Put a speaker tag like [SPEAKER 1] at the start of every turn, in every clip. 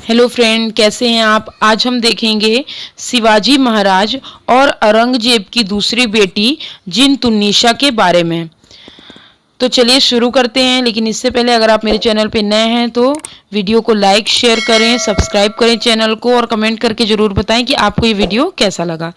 [SPEAKER 1] Hello friend, कैसे हैं आप। आज हम देखेंगे शिवाजी महाराज और औरंगजेब की दूसरी बेटी जिन-तुन्निसा के बारे में। तो चलिए शुरू करते हैं। लेकिन इससे पहले अगर आप मेरे चैनल पे नए हैं तो वीडियो को लाइक शेयर करें, सब्सक्राइब करें चैनल को और कमेंट करके ज़रूर बताएं कि आपको ये वीडियो कैसा लगा।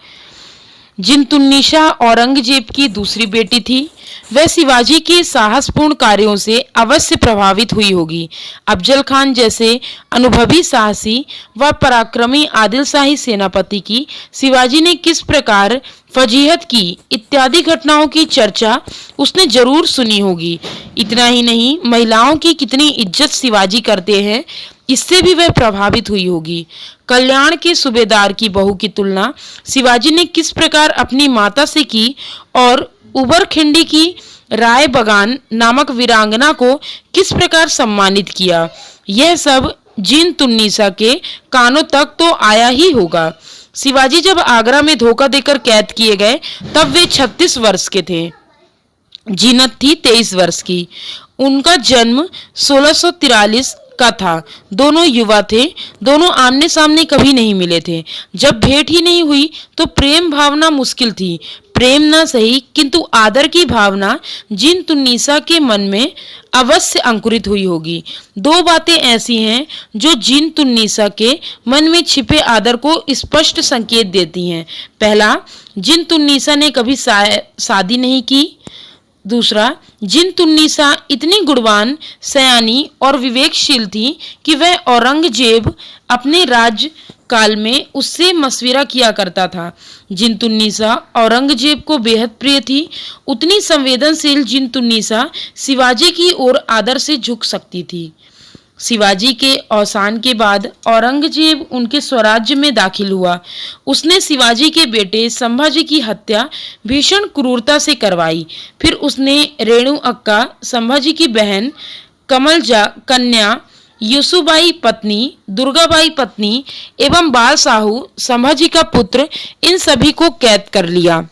[SPEAKER 1] जिन-तुन्निसा औरंगजेब की दूसरी बेटी थी। वह शिवाजी के साहसपूर्ण कार्यों से अवश्य प्रभावित हुई होगी। अफजल खान जैसे अनुभवी, साहसी व पराक्रमी आदिल शाही सेनापति की शिवाजी ने किस प्रकार फजीहत की इत्यादि घटनाओं की चर्चा उसने जरूर सुनी होगी। इतना ही नहीं, महिलाओं की कितनी इज्जत शिवाजी करते हैं इससे भी वह प्रभावित हुई होगी। कल्याण के सूबेदार की बहू की तुलना शिवाजी ने किस प्रकार अपनी माता से की और उबरखिंडी की राय बगान नामक वीरांगना को किस प्रकार सम्मानित किया, यह सब जिन-तुन्निसा के कानों तक तो आया ही होगा। शिवाजी जब आगरा में धोखा देकर कैद किए गए तब वे 36 वर्ष के थे। जीनत थी 23 वर्ष की। उनका जन्म 1643 का था। दोनों युवा थे। दोनों आमने सामने कभी नहीं मिले थे। जब भेंट ही नहीं हुई तो प्रेम भावना मुश्किल थी। प्रेम ना सही किंतु आदर की भावना जिन-तुन्निसा के मन में अवश्य अंकुरित हुई होगी। दो बातें ऐसी हैं जो जिन-तुन्निसा के मन में छिपे आदर को स्पष्ट संकेत देती हैं। पहला, जिन-तुन्निसा ने कभी शादी नहीं की। दूसरा, जिन-तुन्निसा इतनी गुणवान, सयानी और विवेकशील थी कि वह औरंगजेब अपने राज्य काल में उससे मशविरा किया करता था। जिन-तुन्निसा औरंगजेब को बेहद प्रिय थी। उतनी संवेदनशील जिन-तुन्निसा शिवाजी की ओर आदर से झुक सकती थी। शिवाजी के अवसान के बाद औरंगजेब उनके स्वराज्य में दाखिल हुआ। उसने शिवाजी के बेटे संभाजी की हत्या भीषण क्रूरता से करवाई। फिर उसने रेणु अक्का, संभाजी की बहन, कमलजा कन्या, युसुबाई पत्नी, दुर्गाबाई पत्नी एवं बाल साहू संभाजी का पुत्र, इन सभी को कैद कर लिया।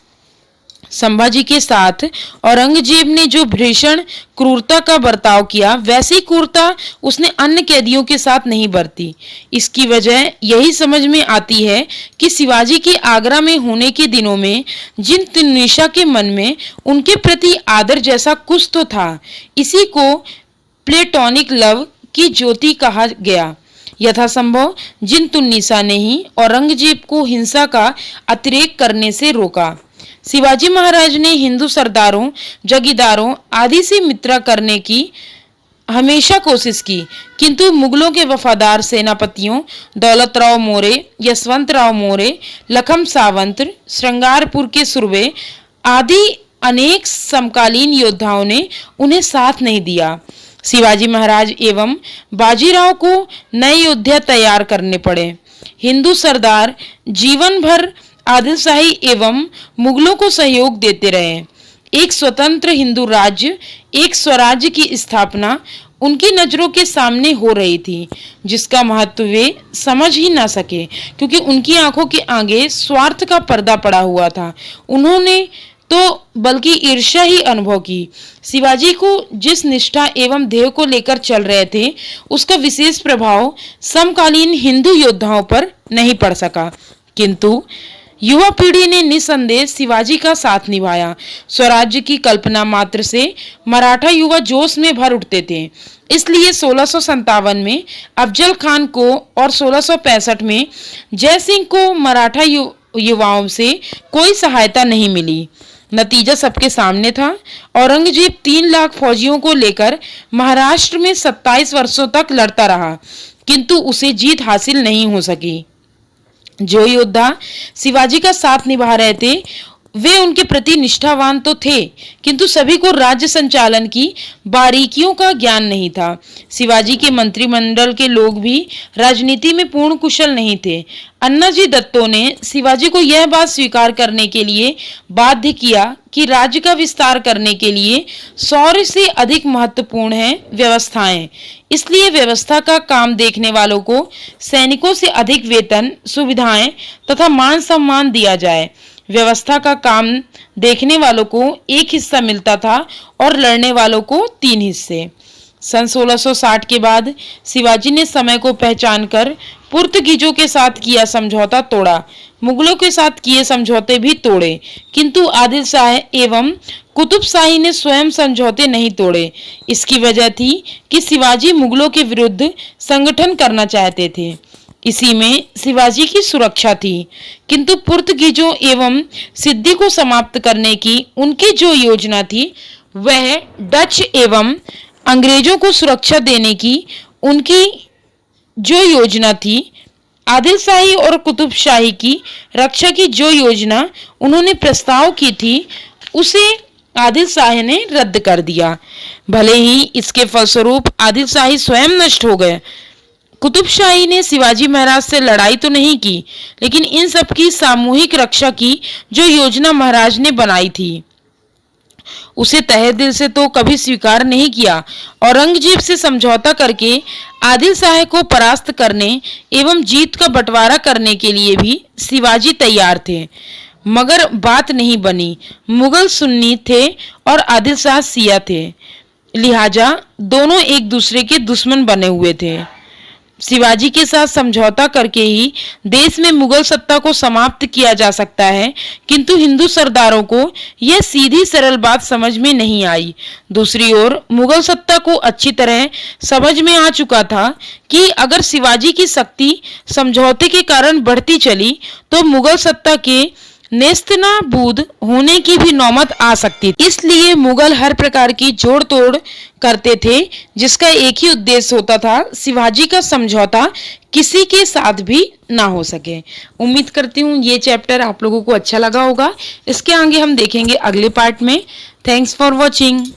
[SPEAKER 1] संभाजी के साथ औरंगजेब ने जो भीषण क्रूरता का बर्ताव किया वैसी क्रूरता उसने अन्य कैदियों के साथ नहीं बरती। इसकी वजह यही समझ में आती है कि शिवाजी के आगरा में होने के दिनों में जिन-तुन्निसा के मन में उनके प्रति आदर जैसा कुछ तो था। इसी को प्लेटोनिक लव की ज्योति कहा गया। यथासंभव जिन-तुन्निसा ने ही औरंगजेब को हिंसा का अतिरेक करने से रोका। शिवाजी महाराज ने हिंदू सरदारों, जगीरदारों आदि से मित्रता करने की हमेशा कोशिश की, किंतु मुगलों के वफादार सेनापतियों दौलतराव मोरे, यशवंतराव मोरे, लखम सावंत, श्रृंगारपुर के सुरवे आदि अनेक समकालीन योद्धाओं ने उन्हें साथ नहीं दिया। शिवाजी महाराज एवं बाजीराव को नए योद्धा तैयार करने पड़े। हिंदू सरदार जीवन भर आदिलशाही एवं मुगलों को सहयोग देते रहे। एक स्वतंत्र हिंदू राज्य, एक स्वराज्य की स्थापना उनकी नजरों के सामने हो रही थी, जिसका महत्व वे समझ ही ना सके, क्योंकि उनकी आंखों के आगे स्वार्थ का पर्दा पड़ा हुआ था। उन्होंने तो बल्कि ईर्ष्या ही अनुभव की। शिवाजी को जिस निष्ठा एवं ध्येय को लेकर चल रहे थे उसका विशेष प्रभाव समकालीन हिंदू योद्धाओं पर नहीं पड़ सका, किंतु युवा पीढ़ी ने निसंदेह शिवाजी का साथ निभाया। स्वराज्य की कल्पना मात्र से मराठा युवा जोश में भर उठते थे। इसलिए 1657 में अफजल खान को और 1665 में जय सिंह को मराठा युवाओं से कोई सहायता नहीं मिली। नतीजा सबके सामने था। औरंगजेब 3 लाख फौजियों को लेकर महाराष्ट्र में 27 वर्षों तक लड़ता रहा, किंतु उसे जीत हासिल नहीं हो सकी। जो योद्धा शिवाजी का साथ निभा रहे थे वे उनके प्रति निष्ठावान तो थे, किंतु सभी को राज्य संचालन की बारीकियों का ज्ञान नहीं था। शिवाजी के मंत्रिमंडल के लोग भी राजनीति में पूर्ण कुशल नहीं थे। अन्नाजी दत्तो ने शिवाजी को यह बात स्वीकार करने के लिए बाध्य किया कि राज्य का विस्तार करने के लिए शौर्य से अधिक महत्वपूर्ण है व्यवस्थाएं। इसलिए व्यवस्था का काम देखने वालों को सैनिकों से अधिक वेतन, सुविधाएं तथा मान सम्मान दिया जाए। व्यवस्था का काम देखने वालों को 1 हिस्सा मिलता था और लड़ने वालों को 3 हिस्से। सन 1660 के बाद शिवाजी ने समय को पहचानकर पुर्तगीजों के साथ किया समझौता तोड़ा, मुगलों के साथ किए समझौते भी तोड़े, किंतु आदिल शाह एवं कुतुब शाही ने स्वयं समझौते नहीं तोड़े। इसकी वजह थी कि शिवाजी मुगलों के विरुद्ध संगठन करना चाहते थे, इसी में शिवाजी की सुरक्षा थी, किंतु पुर्तगीजों एवं सिद्दी को समाप्त करने की उनकी जो योजना थी वह डच एवं अंग्रेजों को सुरक्षा देने की उनकी जो योजना थी, आदिल शाही और कुतुब शाही की रक्षा की जो योजना उन्होंने प्रस्ताव की थी उसे आदिल शाह ने रद्द कर दिया। भले ही इसके फलस्वरूप आदिल शाही स्वयं नष्ट हो गए। कुतुब शाही ने शिवाजी महाराज से लड़ाई तो नहीं की, लेकिन इन सब की सामूहिक रक्षा की जो योजना महाराज ने बनाई थी उसे तहे दिल से तो कभी स्वीकार नहीं किया। औरंगजेब से समझौता करके आदिल शाह को परास्त करने एवं जीत का बंटवारा करने के लिए भी शिवाजी तैयार थे, मगर बात नहीं बनी। मुगल सुन्नी थे और आदिल शाह शिया थे, लिहाजा दोनों एक दूसरे के दुश्मन बने हुए थे। शिवाजी के साथ समझौता करके ही देश में मुगल सत्ता को समाप्त किया जा सकता है, किंतु हिंदू सरदारों को यह सीधी सरल बात समझ में नहीं आई। दूसरी ओर मुगल सत्ता को अच्छी तरह समझ में आ चुका था कि अगर शिवाजी की शक्ति समझौते के कारण बढ़ती चली तो मुगल सत्ता के नेस्तनाबूद होने की भी नौबत आ सकती थी। इसलिए मुगल हर प्रकार की जोड़ तोड़ करते थे, जिसका एक ही उद्देश्य होता था, शिवाजी का समझौता किसी के साथ भी ना हो सके। उम्मीद करती हूँ ये चैप्टर आप लोगों को अच्छा लगा होगा। इसके आगे हम देखेंगे अगले पार्ट में। Thanks for watching.